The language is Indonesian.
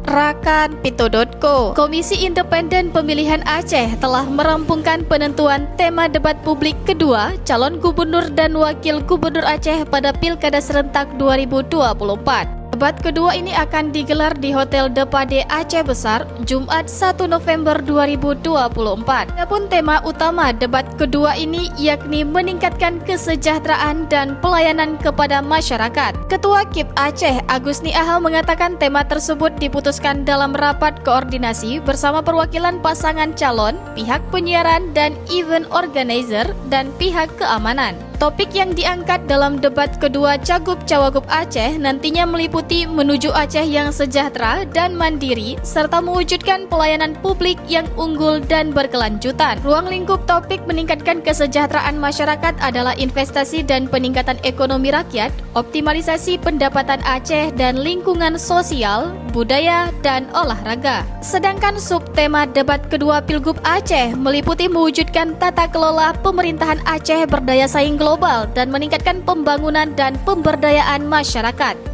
Rakan.co, Komisi Independen Pemilihan Aceh telah merampungkan penentuan tema debat publik kedua calon gubernur dan wakil gubernur Aceh pada Pilkada Serentak 2024. Debat kedua ini akan digelar di Hotel De Pade Aceh Besar, Jumat 1 November 2024. Adapun tema utama debat kedua ini yakni meningkatkan kesejahteraan dan pelayanan kepada masyarakat. Ketua KIP Aceh, Agusni Ahal mengatakan tema tersebut diputuskan dalam rapat koordinasi bersama perwakilan pasangan calon, pihak penyiaran dan event organizer, dan pihak keamanan. Topik yang diangkat dalam debat kedua Cagup-Cawagup Aceh nantinya meliputi menuju Aceh yang sejahtera dan mandiri serta mewujudkan pelayanan publik yang unggul dan berkelanjutan. Ruang lingkup topik meningkatkan kesejahteraan masyarakat adalah investasi dan peningkatan ekonomi rakyat, optimalisasi pendapatan Aceh dan lingkungan sosial, budaya, dan olahraga. Sedangkan subtema debat kedua Pilgub Aceh meliputi mewujudkan tata kelola pemerintahan Aceh berdaya saing global dan meningkatkan pembangunan dan pemberdayaan masyarakat.